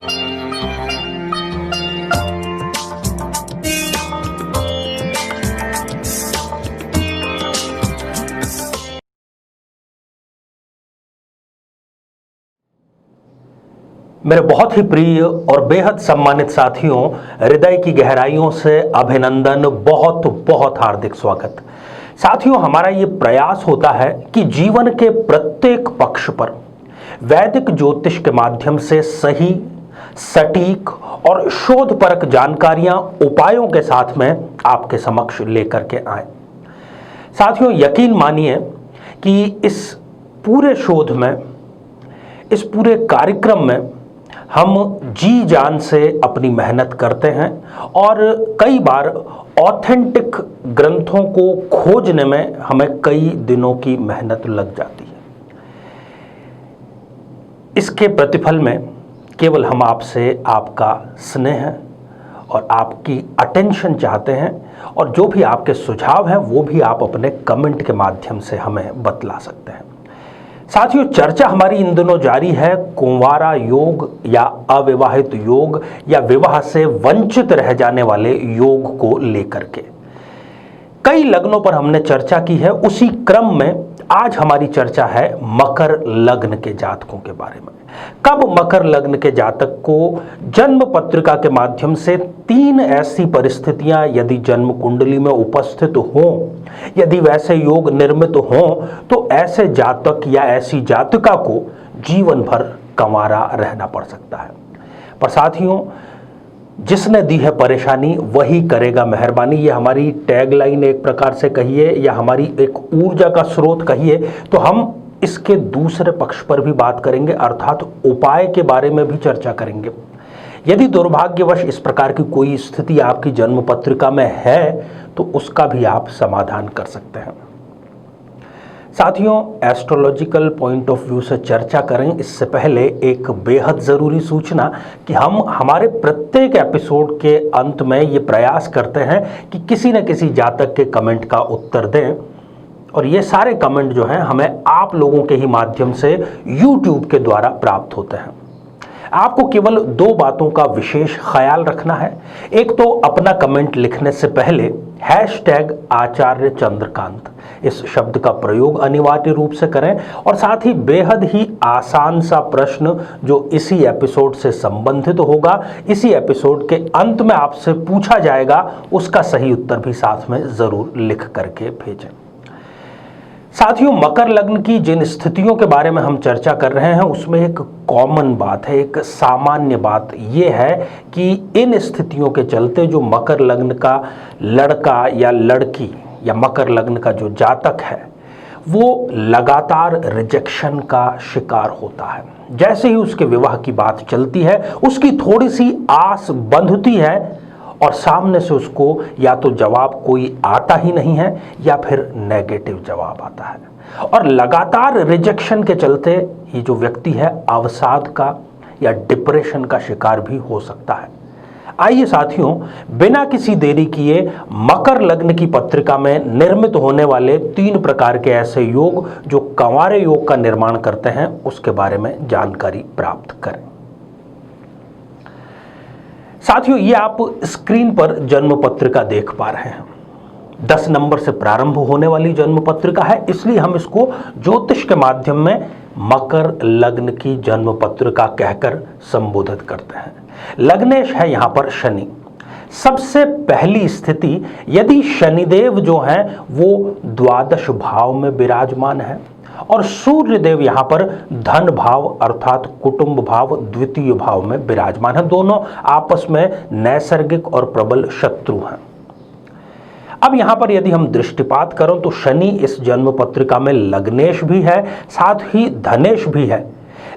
मेरे बहुत ही प्रिय और बेहद सम्मानित साथियों, हृदय की गहराइयों से अभिनंदन, बहुत बहुत हार्दिक स्वागत। साथियों, हमारा ये प्रयास होता है कि जीवन के प्रत्येक पक्ष पर वैदिक ज्योतिष के माध्यम से सही, सटीक और शोधपरक जानकारियां उपायों के साथ में आपके समक्ष लेकर के आए। साथियों, यकीन मानिए कि इस पूरे शोध में, इस पूरे कार्यक्रम में हम जी जान से अपनी मेहनत करते हैं और कई बार ऑथेंटिक ग्रंथों को खोजने में हमें कई दिनों की मेहनत लग जाती है। इसके प्रतिफल में केवल हम आपसे आपका स्नेह और आपकी अटेंशन चाहते हैं, और जो भी आपके सुझाव हैं वो भी आप अपने कमेंट के माध्यम से हमें बतला सकते हैं। साथियों, चर्चा हमारी इन दिनों जारी है कुंवारा योग या अविवाहित योग या विवाह से वंचित रह जाने वाले योग को लेकर के। कई लग्नों पर हमने चर्चा की है। उसी क्रम में आज हमारी चर्चा है मकर लग्न के जातकों के बारे में। कब मकर लग्न के जातक को जन्म पत्रिका के माध्यम से 3 ऐसी परिस्थितियां यदि जन्म कुंडली में उपस्थित हों, यदि वैसे योग निर्मित हों, तो ऐसे जातक या ऐसी जातिका को जीवन भर कंवारा रहना पड़ सकता है। पर साथियों, जिसने दी है परेशानी वही करेगा मेहरबानी, ये हमारी टैगलाइन एक प्रकार से कहिए या हमारी एक ऊर्जा का स्रोत कहिए। तो हम इसके दूसरे पक्ष पर भी बात करेंगे, अर्थात उपाय के बारे में भी चर्चा करेंगे। यदि दुर्भाग्यवश इस प्रकार की कोई स्थिति आपकी जन्म पत्रिका में है तो उसका भी आप समाधान कर सकते हैं। साथियों, एस्ट्रोलॉजिकल पॉइंट ऑफ व्यू से चर्चा करें इससे पहले एक बेहद ज़रूरी सूचना कि हम हमारे प्रत्येक एपिसोड के अंत में ये प्रयास करते हैं कि किसी न किसी जातक के कमेंट का उत्तर दें, और ये सारे कमेंट जो हैं हमें आप लोगों के ही माध्यम से YouTube के द्वारा प्राप्त होते हैं। आपको केवल 2 बातों का विशेष ख्याल रखना है। एक तो अपना कमेंट लिखने से पहले #आचार्य चंद्रकांत इस शब्द का प्रयोग अनिवार्य रूप से करें, और साथ ही बेहद ही आसान सा प्रश्न जो इसी एपिसोड से संबंधित होगा, इसी एपिसोड के अंत में आपसे पूछा जाएगा, उसका सही उत्तर भी साथ में जरूर लिख करके भेजें। साथियों, मकर लग्न की जिन स्थितियों के बारे में हम चर्चा कर रहे हैं उसमें एक कॉमन बात है, एक सामान्य बात यह है कि इन स्थितियों के चलते जो मकर लग्न का लड़का या लड़की या मकर लग्न का जो जातक है वो लगातार रिजेक्शन का शिकार होता है। जैसे ही उसके विवाह की बात चलती है उसकी थोड़ी सी आस बंधती है और सामने से उसको या तो जवाब कोई आता ही नहीं है या फिर नेगेटिव जवाब आता है, और लगातार रिजेक्शन के चलते ये जो व्यक्ति है अवसाद का या डिप्रेशन का शिकार भी हो सकता है। आइए साथियों, बिना किसी देरी किए मकर लग्न की पत्रिका में निर्मित होने वाले 3 प्रकार के ऐसे योग जो कंवारे योग का निर्माण करते हैं उसके बारे में जानकारी प्राप्त करें। साथियों, ये आप स्क्रीन पर जन्म पत्रिका देख पा रहे हैं। 10 नंबर से प्रारंभ होने वाली जन्म पत्रिका है, इसलिए हम इसको ज्योतिष के माध्यम में मकर लग्न की जन्म पत्रिका कहकर संबोधित करते हैं। लग्नेश है यहां पर शनि। सबसे पहली स्थिति, यदि शनिदेव जो हैं वो द्वादश भाव में विराजमान है और सूर्य देव यहां पर धन भाव अर्थात कुटुंब भाव द्वितीय भाव में विराजमान है, दोनों आपस में नैसर्गिक और प्रबल शत्रु हैं। अब यहां पर यदि हम दृष्टिपात करें तो शनि इस जन्म पत्रिका में लग्नेश भी है, साथ ही धनेश भी है।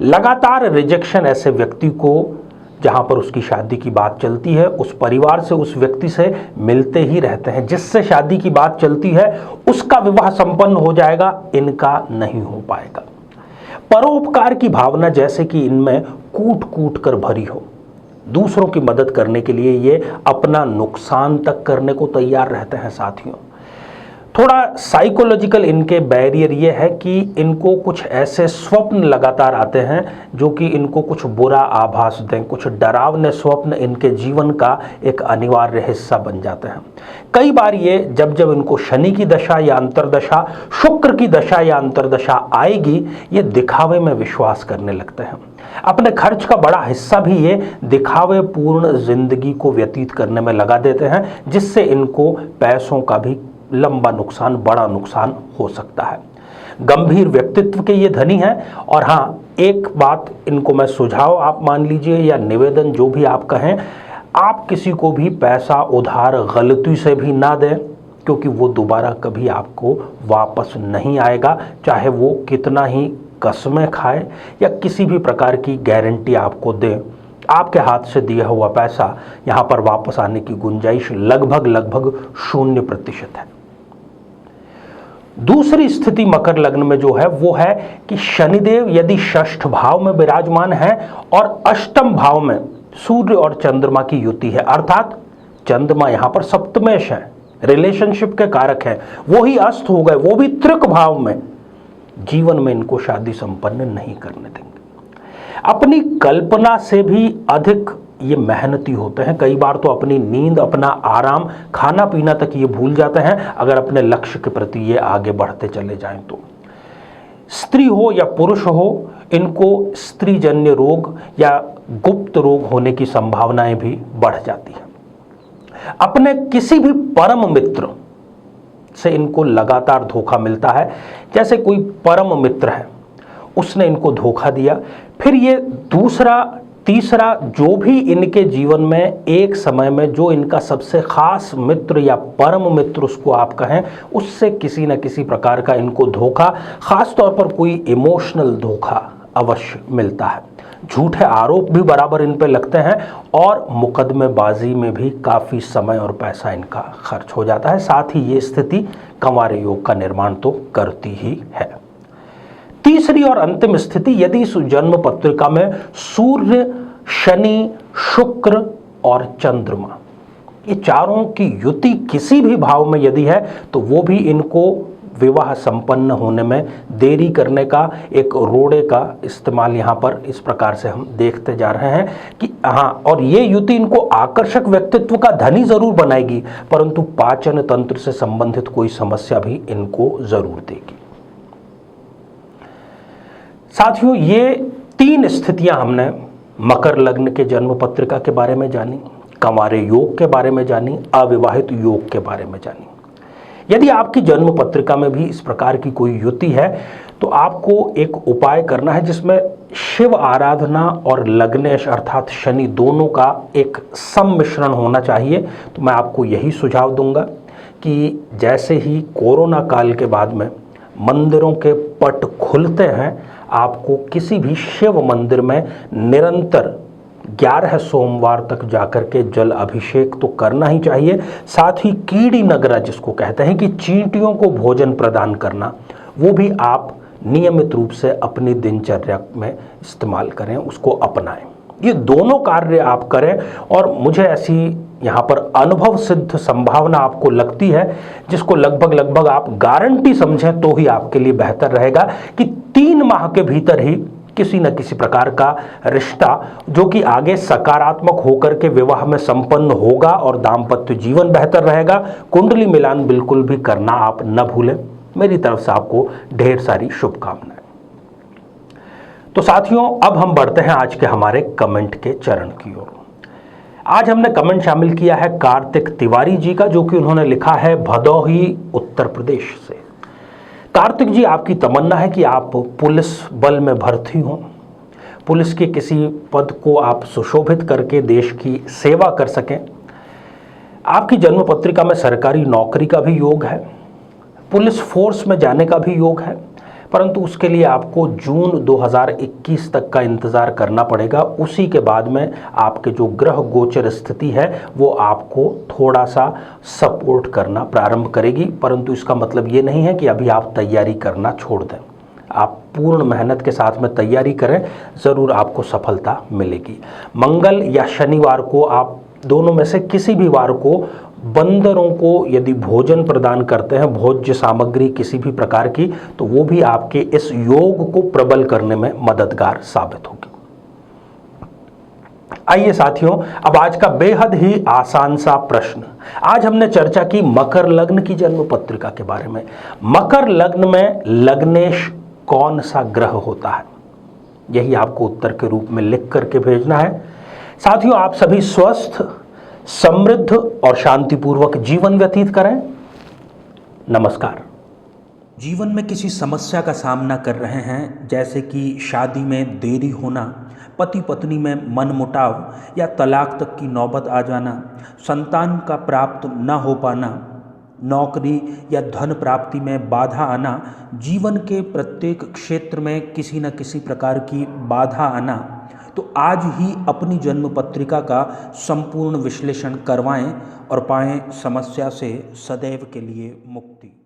लगातार रिजेक्शन ऐसे व्यक्ति को, जहां पर उसकी शादी की बात चलती है, उस परिवार से, उस व्यक्ति से मिलते ही रहते हैं। जिससे शादी की बात चलती है उसका विवाह संपन्न हो जाएगा, इनका नहीं हो पाएगा। परोपकार की भावना जैसे कि इनमें कूट कूट कर भरी हो, दूसरों की मदद करने के लिए ये अपना नुकसान तक करने को तैयार रहते हैं। साथियों, थोड़ा साइकोलॉजिकल इनके बैरियर ये है कि इनको कुछ ऐसे स्वप्न लगातार आते हैं जो कि इनको कुछ बुरा आभास दें, कुछ डरावने स्वप्न इनके जीवन का एक अनिवार्य हिस्सा बन जाते हैं। कई बार ये जब जब इनको शनि की दशा या अंतर्दशा, शुक्र की दशा या अंतर्दशा आएगी, ये दिखावे में विश्वास करने लगते हैं। अपने खर्च का बड़ा हिस्सा भी ये दिखावे पूर्ण जिंदगी को व्यतीत करने में लगा देते हैं, जिससे इनको पैसों का भी लंबा नुकसान, बड़ा नुकसान हो सकता है। गंभीर व्यक्तित्व के ये धनी हैं। और हाँ, एक बात इनको मैं सुझाव आप मान लीजिए या निवेदन जो भी आप कहें, आप किसी को भी पैसा उधार गलती से भी ना दें, क्योंकि वो दोबारा कभी आपको वापस नहीं आएगा, चाहे वो कितना ही कसमें खाए या किसी भी प्रकार की गारंटी आपको दे। आपके हाथ से दिया हुआ पैसा यहाँ पर वापस आने की गुंजाइश लगभग 0% है। दूसरी स्थिति मकर लग्न में जो है वो है कि शनिदेव यदि षष्ठ भाव में विराजमान है और अष्टम भाव में सूर्य और चंद्रमा की युति है, अर्थात चंद्रमा यहां पर सप्तमेश है, रिलेशनशिप के कारक है, वो ही अस्त हो गए, वो भी त्रिक भाव में, जीवन में इनको शादी संपन्न नहीं करने देंगे। अपनी कल्पना से भी अधिक ये मेहनती होते हैं। कई बार तो अपनी नींद, अपना आराम, खाना पीना तक ये भूल जाते हैं अगर अपने लक्ष्य के प्रति ये आगे बढ़ते चले जाएं तो। स्त्री हो या पुरुष हो, इनको स्त्रीजन्य रोग या गुप्त रोग होने की संभावनाएं भी बढ़ जाती हैं। अपने किसी भी परम मित्र से इनको लगातार धोखा मिलता है। जैसे कोई परम मित्र है, उसने इनको धोखा दिया, फिर ये दूसरा तीसरा जो भी इनके जीवन में एक समय में जो इनका सबसे खास मित्र या परम मित्र उसको आप कहें, उससे किसी न किसी प्रकार का इनको धोखा, खास तौर पर कोई इमोशनल धोखा अवश्य मिलता है। झूठे आरोप भी बराबर इन पे लगते हैं और मुकदमेबाजी में भी काफ़ी समय और पैसा इनका खर्च हो जाता है। साथ ही ये स्थिति कंवारे योग का निर्माण तो करती ही है। तीसरी और अंतिम स्थिति, यदि इस जन्म पत्रिका में सूर्य, शनि, शुक्र और चंद्रमा, ये चारों की युति किसी भी भाव में यदि है, तो वो भी इनको विवाह संपन्न होने में देरी करने का एक रोड़े का इस्तेमाल यहाँ पर इस प्रकार से हम देखते जा रहे हैं कि हाँ, और ये युति इनको आकर्षक व्यक्तित्व का धनी जरूर बनाएगी, परंतु पाचन तंत्र से संबंधित कोई समस्या भी इनको जरूर देगी। साथियों, ये 3 स्थितियां हमने मकर लग्न के जन्म पत्रिका के बारे में जानी, कंवारे योग के बारे में जानी, अविवाहित योग के बारे में जानी। यदि आपकी जन्म पत्रिका में भी इस प्रकार की कोई युति है तो आपको एक उपाय करना है जिसमें शिव आराधना और लग्नेश अर्थात शनि दोनों का एक सम्मिश्रण होना चाहिए। तो मैं आपको यही सुझाव दूंगा कि जैसे ही कोरोना काल के बाद में मंदिरों के पट खुलते हैं, आपको किसी भी शिव मंदिर में निरंतर 11 सोमवार तक जाकर के जल अभिषेक तो करना ही चाहिए। साथ ही कीड़ी नगरा जिसको कहते हैं कि चींटियों को भोजन प्रदान करना, वो भी आप नियमित रूप से अपनी दिनचर्या में इस्तेमाल करें, उसको अपनाएं। ये दोनों कार्य आप करें और मुझे ऐसी यहाँ पर अनुभव सिद्ध संभावना आपको लगती है, जिसको लगभग आप गारंटी समझें तो ही आपके लिए बेहतर रहेगा कि 3 माह के भीतर ही किसी न किसी प्रकार का रिश्ता जो कि आगे सकारात्मक होकर के विवाह में संपन्न होगा और दाम्पत्य जीवन बेहतर रहेगा। कुंडली मिलान बिल्कुल भी करना आप न भूलें। मेरी तरफ से आपको ढेर सारी शुभकामनाएं। तो साथियों, अब हम बढ़ते हैं आज के हमारे कमेंट के चरण की ओर। आज हमने कमेंट शामिल किया है कार्तिक तिवारी जी का, जो कि उन्होंने लिखा है भदोही उत्तर प्रदेश से। कार्तिक जी, आपकी तमन्ना है कि आप पुलिस बल में भर्ती हों, पुलिस के किसी पद को आप सुशोभित करके देश की सेवा कर सकें। आपकी जन्म पत्रिका में सरकारी नौकरी का भी योग है, पुलिस फोर्स में जाने का भी योग है, परंतु उसके लिए आपको जून 2021 तक का इंतज़ार करना पड़ेगा। उसी के बाद में आपके जो ग्रह गोचर स्थिति है वो आपको थोड़ा सा सपोर्ट करना प्रारंभ करेगी, परंतु इसका मतलब ये नहीं है कि अभी आप तैयारी करना छोड़ दें। आप पूर्ण मेहनत के साथ में तैयारी करें, ज़रूर आपको सफलता मिलेगी। मंगल या शनिवार को, आप दोनों में से किसी भी वार को बंदरों को यदि भोजन प्रदान करते हैं, भोज्य सामग्री किसी भी प्रकार की, तो वो भी आपके इस योग को प्रबल करने में मददगार साबित होगी। आइए साथियों, अब आज का बेहद ही आसान सा प्रश्न। आज हमने चर्चा की मकर लग्न की जन्म पत्रिका के बारे में। मकर लग्न में लग्नेश कौन सा ग्रह होता है, यही आपको उत्तर के रूप में लिख करके भेजना है। साथियों, आप सभी स्वस्थ, समृद्ध और शांतिपूर्वक जीवन व्यतीत करें। नमस्कार। जीवन में किसी समस्या का सामना कर रहे हैं, जैसे कि शादी में देरी होना, पति पत्नी में मनमुटाव या तलाक तक की नौबत आ जाना, संतान का प्राप्त न हो पाना, नौकरी या धन प्राप्ति में बाधा आना, जीवन के प्रत्येक क्षेत्र में किसी न किसी प्रकार की बाधा आना, तो आज ही अपनी जन्म पत्रिका का संपूर्ण विश्लेषण करवाएं और पाएं समस्या से सदैव के लिए मुक्ति।